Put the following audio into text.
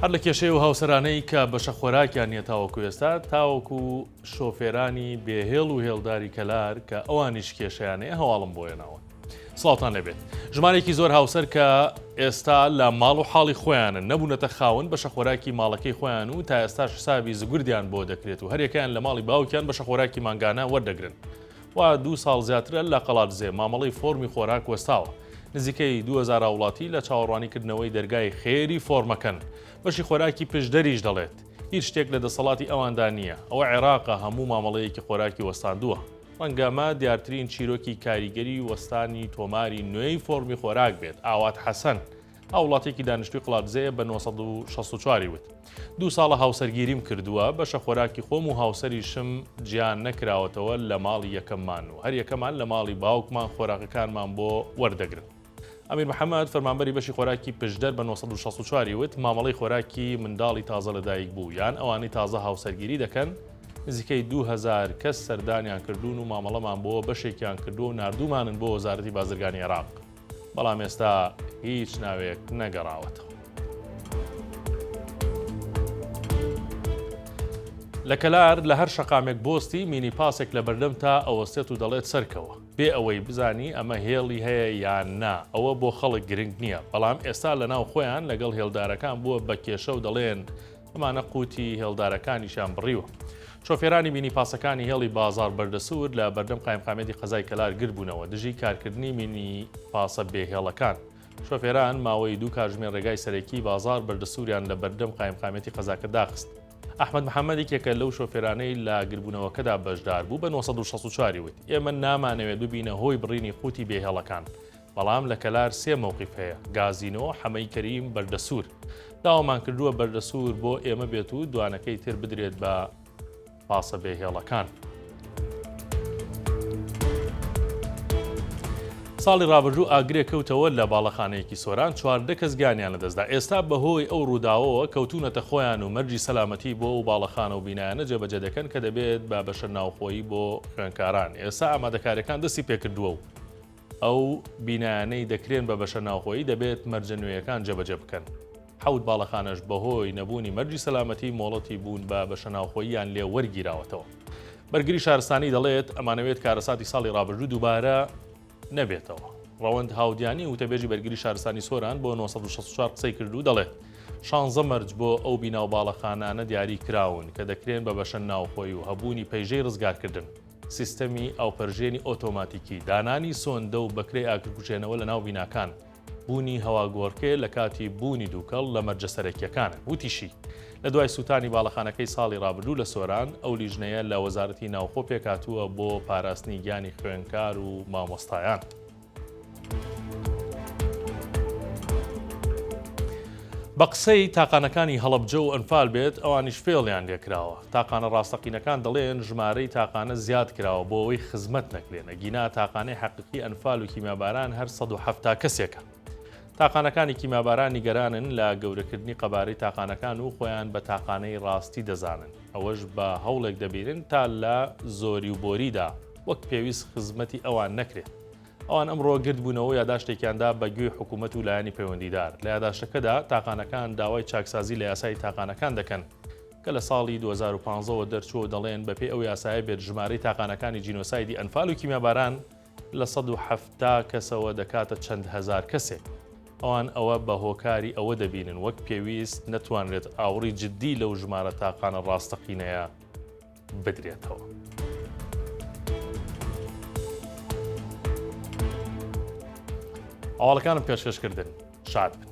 هەر لە کێشەی و هاوسەرانەی کە بەشە خۆراکیان نیە تاوەکو ئێستا تاوەکو شۆفێرانی بێهێڵ و هێڵداری کەلار کە ئەوانیش کێشەیانەیە هەواڵم بۆیەناوە. سڵاوتان لەبێت. ژمارێکی زۆر هاوسەر کە ئێستا لە ماڵ و حاڵی خۆیانن نەبوونەتە خاون بەشە خۆراکی ماڵەکەی خۆیان و تا ئێستاش حسابی زگوردیان بۆ دەکرێت و هەریەکەیان لە ماڵی باوکیان بەشە خۆراکی مانگانە وەردەگرن. وا 2 ساڵ زیاترە لە قەڵاتزێ مامەڵەی فۆرمی خۆراک وەستاوە. نزیکەی 2000 وڵاتی لە چاوەڕوانیکردنەوەی دەرگای خێری فۆرمەکەن. بەشی خۆراکی پشدەریش دەڵێت. هیچ شتێک لە دەسەڵاتی ئەواندا نییە. ئەوە عێراقە هەموو مامەڵەیەکی خۆراکی وەستاندووە. ڕەنگەمە دیارترین چیرۆکی کاریگەری وەستانی تۆماری نوێی فۆرمی خۆراک بێت. ئاوات حەسەن ئەو وڵاتێکی دانیشتووی قەڵاتزەیە بە 1964 وت. 2 ساڵە هاوسەرگیریم کردووە بەشە خۆراکی خۆم و هاوسەریشم گیان نەکراوەتەوە لە ماڵی یەکەممان و هەر یەکەمان لە ماڵی باوکمان خۆراکەکانمان بۆ وەردەگرن. ئەمیر محەممەد فەرمانبەری بەشی خۆراکی پشدەر بە 1964 وت مامەڵەی خۆراکی منداڵی تازە لەدایک بوو یان ئەوانەی تازە هاوسەرگیری دەکەن نزیکەی 2000 کەس سەردانیان کردوون و مامەڵەمان بۆ بەشێکیان کردو و نردومانن بۆ وەزارەتی بازرگانی عێراق. بەڵام ئێستا هیچ ناوێک نەگەڕاوەتەوە. لە کەلار لە هەر شەقامێک بۆستی مینی پاسێک لە بەردەم تا ئەوەستێت و دەڵێت سەرکەوە. بێ ئەوەی بزانی ئەمە هێڵی هەیە یان نا ئەوە بۆ خەڵک گرنگ نییە. بەڵام ئێستا لە ناو خۆیان لەگەڵ هێڵدارەکان بووە بە کێشە و دەڵێن ئەمانە قوتی هێڵدارەکانیشان بڕیوە. شۆفێرانی مینی پاسەکانی هێڵی بازار بەردەسوور لە بەردەم قایمقامەتی قەزای کەلار گربوونەوە دژی کارکردنی مینی پاسە بێهێڵەکان. شۆفێران ماوەی 2 کاتژمێر ڕێگای سەرەکی بازار بەردەسووریان لە بەردەم قایمقامەتی قەزاکە داخست. ئەحمەد محەممەدی کێکە لەو شۆفێرانەی لە گربوونەوەکەدا بەشدار بوو بە 1964 وت ئێمە نامانەوێت ببینە هۆی بڕینی قوتی بێهێڵەکان. بەڵام لە کەلار 3 مووقیف هەیە گازینۆ حەمەی کەریم بەردەسوور. داوامان کردووە بەردەسوور بۆ ئێمە بێت و دوانەکەی تر بدرێت بە پاسە بێهێڵەکان. ساڵی ڕابردوو ئاگرێک کەوتەوە لە باڵەخانەیەکی سۆران 14 کەس گیانیان لەدەستدا. ئێستا بەهۆی ئەو ڕووداوەوە کەوتونەتە خۆیان و مەرجی سەلامەتی بۆ و باڵەخانە و بینایانە جێبەجێ دەکەن کە دەبێت با بەشە ناوخۆیی بۆ خوێنکاران. ئێستا ئامادەکاریەکان دەستی پێکردووە و ئەو بینایانەی دەکرێن بە بەشە ناوخۆیی دەبێت مەرجە نوێیەکان جێبەجێ بکەن. 7 باڵەخانەش بەهۆی نەبوونی مەرجی سەلامەتی مۆڵەتی بوون بە بەشە ناوخۆییان لێ وەرگیراوەتەوە. بەرگری شارستانی دەڵێت ئەمانەوێت کارەساتی ساڵی ڕابردوو دووبارە نەبێتەوە. ڕەوەند هاودیانی وتەبێژی بەرگری شارستانی سۆران بۆ 1964 قسەی کردو دەڵێت 16 مەرج بۆ ئەو بینا و باڵەخانانە دیاری کراون کە دەکرێن بە بەشە ناوخۆی و هەبوونی پەیژەی ڕزگارکردن. سیستەمی ئاوپەرژێنی ئۆتۆماتیکی دانانی سۆندە و بەکرەی ئاگرکوژێنەوە لە ناو بیناکان. بوونی هەواگۆڕکێ لە کاتی بوونی دووکەڵ لە مەرجە سەرەکیەکانە. وتیشی لە دوای سووتانی باڵەخانەکەی ساڵی ڕابردوو لە سۆران ئەو لیژنەیە لە وەزارەتی ناوخۆ پێکاتووە بۆ پاراستنی گیانی خوێنکار و مامۆستایان. بە قسەی تاقانەکانی هەڵەبجە و ئەنفال بێت ئەوانیش فێڵیان لێکراوە. تاقانە ڕاستەقینەکان دەڵێن ژمارەی تاقانە زیاد کراوە بۆ ئەوەی خزمەت نەکرێنە. گینا تاقانەی حەقیقی ئەنفال و کیمیاباران هەر 170 کەسێکە. تاقانەکانی کیمیاباران نیگەرانن لە گەورەکردنی قەبارەی تاقانەکان و خۆیان بە تاقانەی ڕاستی دەزانن. ئەوەش بە هەوڵێک دەبیرن تا لە زۆری و بۆریدا وەک پێویست خزمەتی ئەوان نەکرێت. ئەوان ئەمڕۆ گردبوونەوە یاداشتێکیاندا بە گوێی حکوومەت و لایەنی پەیوەندیدار. لە یاداشتەکەدا تاقانەکان داوای چاکسازی لە یاسای تاقانەکان دەکەن کە لە ساڵی 2015ەوە دەرچووە دەڵێن بەپێی ئەو یاسایە بێت ژمارەی تاقانەکانی جینۆسایدی ئەنفال و کیمیاباران لە 170 کەسەوە دەکاتە چەند هەزار کەسێک. ئەوان ئەوە بە هۆکاری ئەوە دەبینن وەک پێویست نەتوانرێت ئاوڕی جددی لەو ژمارە تاقانە ڕاستەقینەیە بدرێتەوە. ئەوڵەکانم پێشکەشکردن شاد بن.